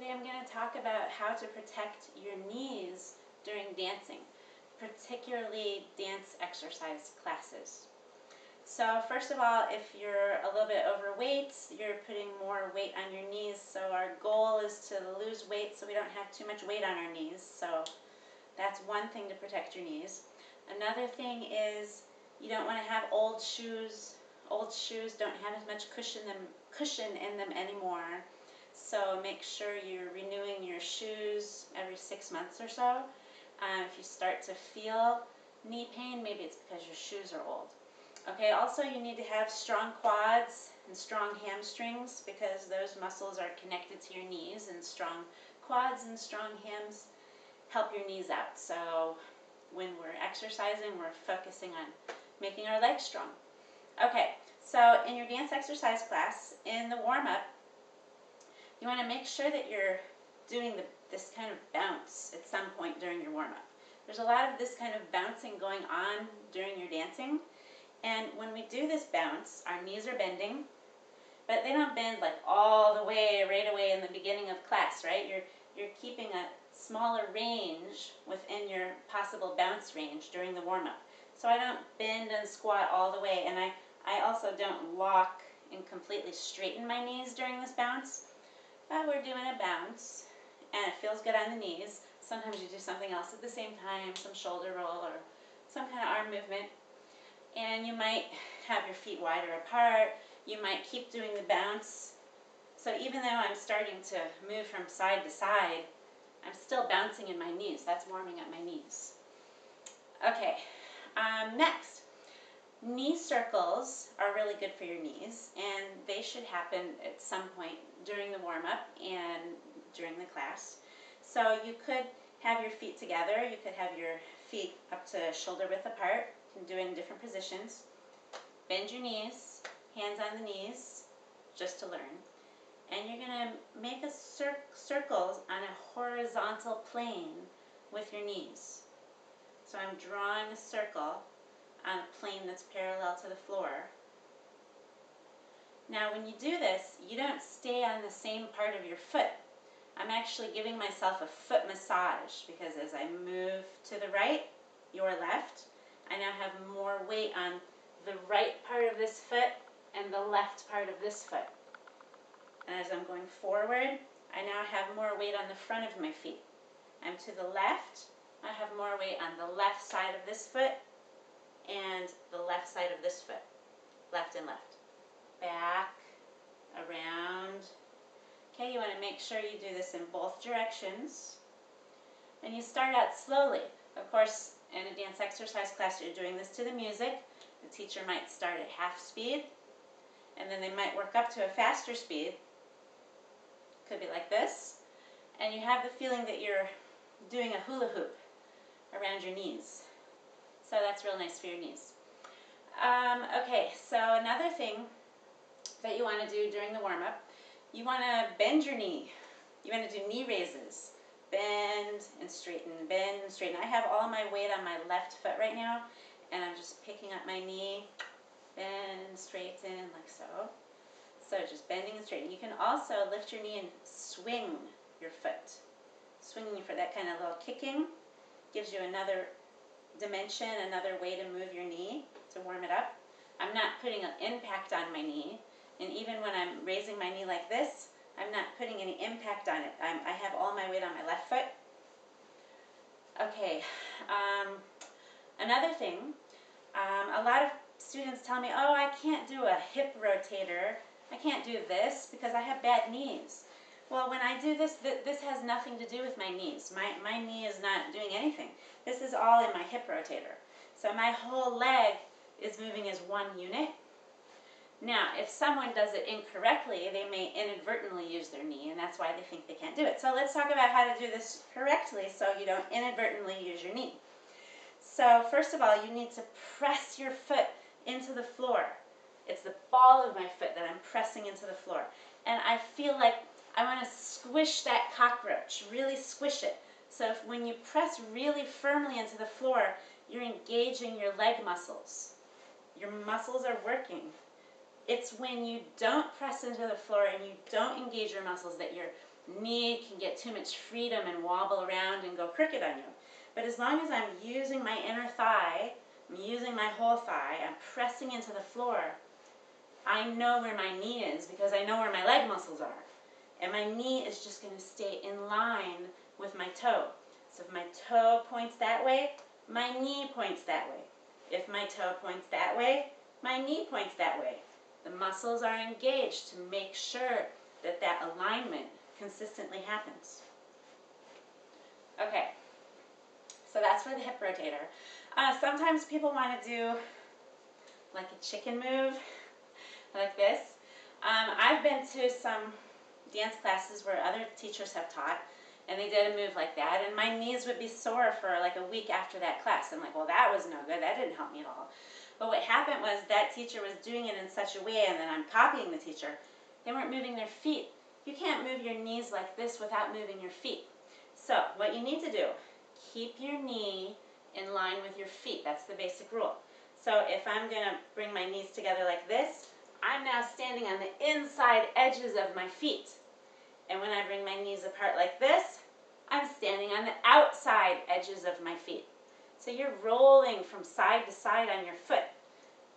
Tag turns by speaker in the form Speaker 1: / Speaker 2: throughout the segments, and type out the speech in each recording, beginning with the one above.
Speaker 1: Today I'm going to talk about how to protect your knees during dancing, particularly dance exercise classes. So first of all, if you're a little bit overweight, you're putting more weight on your knees. So our goal is to lose weight so we don't have too much weight on our knees. So that's one thing to protect your knees. Another thing is you don't want to have old shoes. Old shoes don't have as much cushion in them anymore. So make sure you're renewing your shoes every 6 months or so. If you start to feel knee pain, maybe it's because your shoes are old. Okay, also you need to have strong quads and strong hamstrings because those muscles are connected to your knees, and strong quads and strong hams help your knees out. So when we're exercising, we're focusing on making our legs strong. Okay, so in your dance exercise class, in the warm-up, you want to make sure that you're doing this kind of bounce at some point during your warm-up. There's a lot of this kind of bouncing going on during your dancing. And when we do this bounce, our knees are bending, but they don't bend like all the way right away in the beginning of class, right? You're keeping a smaller range within your possible bounce range during the warm-up. So I don't bend and squat all the way, and I also don't lock and completely straighten my knees during this bounce. But we're doing a bounce, and it feels good on the knees. Sometimes you do something else at the same time, some shoulder roll or some kind of arm movement. And you might have your feet wider apart. You might keep doing the bounce. So even though I'm starting to move from side to side, I'm still bouncing in my knees. That's warming up my knees. Okay, next. Knee circles are really good for your knees, and they should happen at some point during the warm-up and during the class. So you could have your feet together. You could have your feet up to shoulder width apart. You can do it in different positions. Bend your knees, hands on the knees, just to learn. And you're going to make a circles on a horizontal plane with your knees. So I'm drawing a circle on a plane that's parallel to the floor. Now when you do this, you don't stay on the same part of your foot. I'm actually giving myself a foot massage because as I move to the right, your left, I now have more weight on the right part of this foot and the left part of this foot. And as I'm going forward, I now have more weight on the front of my feet. I'm to the left, I have more weight on the left side of this foot and the left side of this foot. Left and left. Back, around. Okay, you want to make sure you do this in both directions. And you start out slowly. Of course, in a dance exercise class, you're doing this to the music. The teacher might start at half speed, and then they might work up to a faster speed. Could be like this. And you have the feeling that you're doing a hula hoop around your knees. So that's real nice for your knees. Okay, so another thing that you want to do during the warm-up, you want to bend your knee. You want to do knee raises. Bend and straighten, bend and straighten. I have all my weight on my left foot right now, and I'm just picking up my knee, bend, straighten, like so. So just bending and straightening. You can also lift your knee and swing your foot. Swinging your foot, that kind of little kicking gives you another dimension, another way to move your knee to warm it up. I'm not putting an impact on my knee, and even when I'm raising my knee like this, I'm not putting any impact on it. I have all my weight on my left foot. Okay, another thing, a lot of students tell me, oh, I can't do a hip rotator. I can't do this because I have bad knees. Well, when I do this, this has nothing to do with my knees. My knee is not doing anything. This is all in my hip rotator. So my whole leg is moving as one unit. Now, if someone does it incorrectly, they may inadvertently use their knee, and that's why they think they can't do it. So let's talk about how to do this correctly so you don't inadvertently use your knee. So first of all, you need to press your foot into the floor. It's the ball of my foot that I'm pressing into the floor. And I feel like I want to squish that cockroach, really squish it. So when you press really firmly into the floor, you're engaging your leg muscles. Your muscles are working. It's when you don't press into the floor and you don't engage your muscles that you're knee can get too much freedom and wobble around and go crooked on you. But as long as I'm using my inner thigh, I'm using my whole thigh, I'm pressing into the floor, I know where my knee is because I know where my leg muscles are. And my knee is just going to stay in line with my toe. So if my toe points that way, my knee points that way. If my toe points that way, my knee points that way. The muscles are engaged to make sure that that alignment consistently happens. Okay, so that's for the hip rotator. Sometimes people want to do like a chicken move, like this. I've been to some dance classes where other teachers have taught, and they did a move like that, and my knees would be sore for like a week after that class. I'm like, well, that was no good. That didn't help me at all. But what happened was that teacher was doing it in such a way, and then I'm copying the teacher. They weren't moving their feet. You can't move your knees like this without moving your feet. So what you need to do, keep your knee in line with your feet. That's the basic rule. So if I'm going to bring my knees together like this, I'm now standing on the inside edges of my feet. And when I bring my knees apart like this, I'm standing on the outside edges of my feet. So you're rolling from side to side on your foot.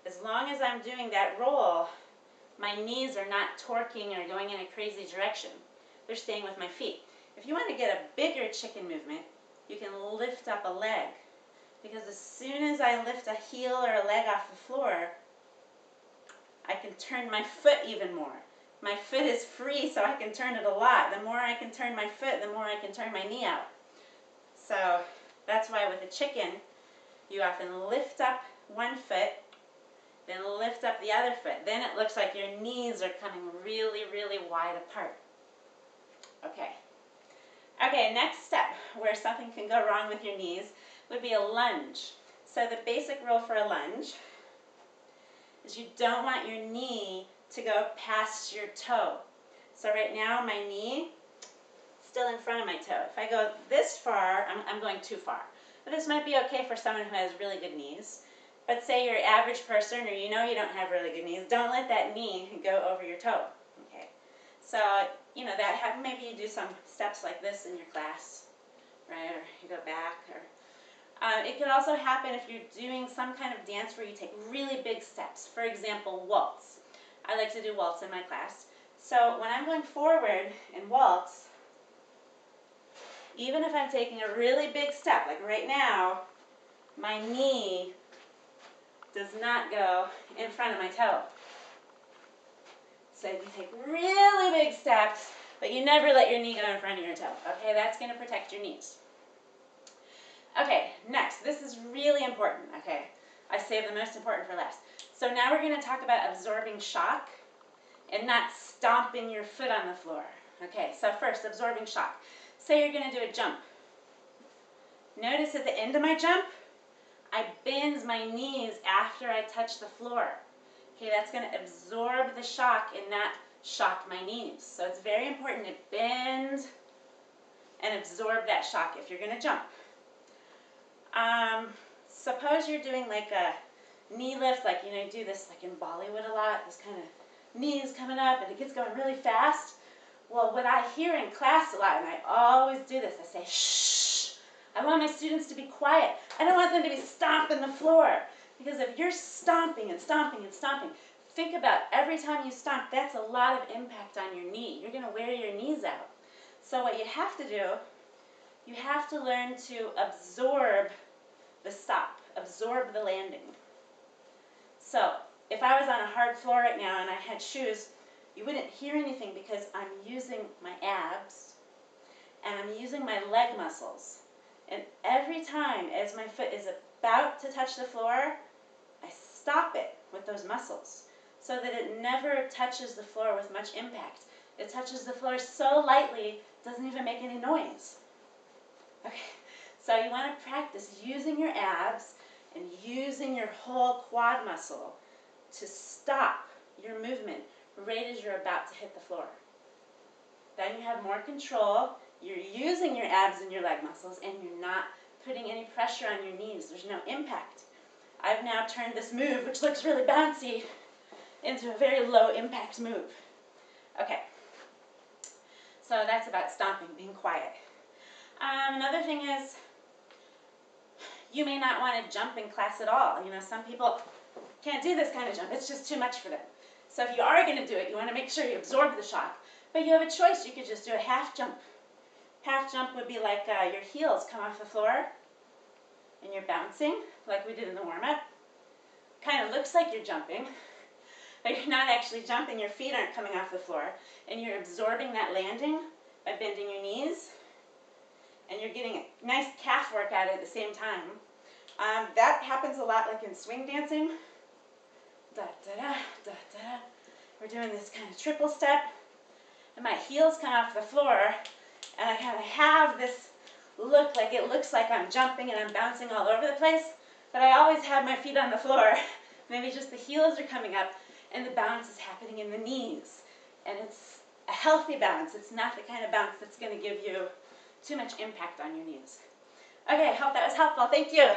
Speaker 1: As long as I'm doing that roll, my knees are not torquing or going in a crazy direction. They're staying with my feet. If you want to get a bigger chicken movement, you can lift up a leg. Because as soon as I lift a heel or a leg off the floor, I can turn my foot even more. My foot is free, so I can turn it a lot. The more I can turn my foot, the more I can turn my knee out. So that's why with a chicken, you often lift up one foot, then lift up the other foot. Then it looks like your knees are coming really, really wide apart. Okay. Okay, next step where something can go wrong with your knees would be a lunge. So the basic rule for a lunge is you don't want your knee to go past your toe. So right now my knee still in front of my toe. If I go this far, I'm going too far. But this might be okay for someone who has really good knees. But say you're an average person, or you know you don't have really good knees, don't let that knee go over your toe. Okay. So, you know, maybe you do some steps like this in your class, right? Or you go back. Or it can also happen if you're doing some kind of dance where you take really big steps. For example, waltz. I like to do waltz in my class. So when I'm going forward in waltz, even if I'm taking a really big step, like right now, my knee does not go in front of my toe. So you take really big steps, but you never let your knee go in front of your toe. Okay, that's going to protect your knees. Okay, next, this is really important. Okay, I saved the most important for last. So now we're going to talk about absorbing shock and not stomping your foot on the floor. Okay, so first, absorbing shock. Say you're going to do a jump. Notice at the end of my jump, I bend my knees after I touch the floor. Okay, that's going to absorb the shock and not shock my knees. So it's very important to bend and absorb that shock if you're going to jump. Suppose you're doing like a knee lift, like, you know, you do this like in Bollywood a lot, this kind of knees coming up and it gets going really fast. Well, what I hear in class a lot, and I always do this, I say, shh. I want my students to be quiet. I don't want them to be stomping the floor. Because if you're stomping and stomping and stomping, think about every time you stomp, that's a lot of impact on your knee. You're going to wear your knees out. So what you have to do, you have to learn to absorb the stop, absorb the landing. So if I was on a hard floor right now and I had shoes, you wouldn't hear anything because I'm using my abs and I'm using my leg muscles. And every time as my foot is about to touch the floor, I stop it with those muscles so that it never touches the floor with much impact. It touches the floor so lightly, it doesn't even make any noise. Okay, so you want to practice using your abs and using your whole quad muscle to stop your movement right as you're about to hit the floor. Then you have more control. You're using your abs and your leg muscles, and you're not putting any pressure on your knees. There's no impact. I've now turned this move, which looks really bouncy, into a very low impact move. Okay. So that's about stomping, being quiet. Another thing is, you may not want to jump in class at all. You know, some people can't do this kind of jump. It's just too much for them. So if you are going to do it, you want to make sure you absorb the shock. But you have a choice. You could just do a half jump. Half jump would be like your heels come off the floor and you're bouncing, like we did in the warm-up. Kind of looks like you're jumping, but you're not actually jumping. Your feet aren't coming off the floor, and you're absorbing that landing by bending your knees, and you're getting a nice calf workout at the same time. That happens a lot like in swing dancing. Da, da, da, da, da. We're doing this kind of triple step, and my heels come off the floor, and I kind of have this look like it looks like I'm jumping and I'm bouncing all over the place, but I always have my feet on the floor. Maybe just the heels are coming up, and the bounce is happening in the knees. And it's a healthy bounce. It's not the kind of bounce that's going to give you too much impact on your knees. Okay, I hope that was helpful. Thank you.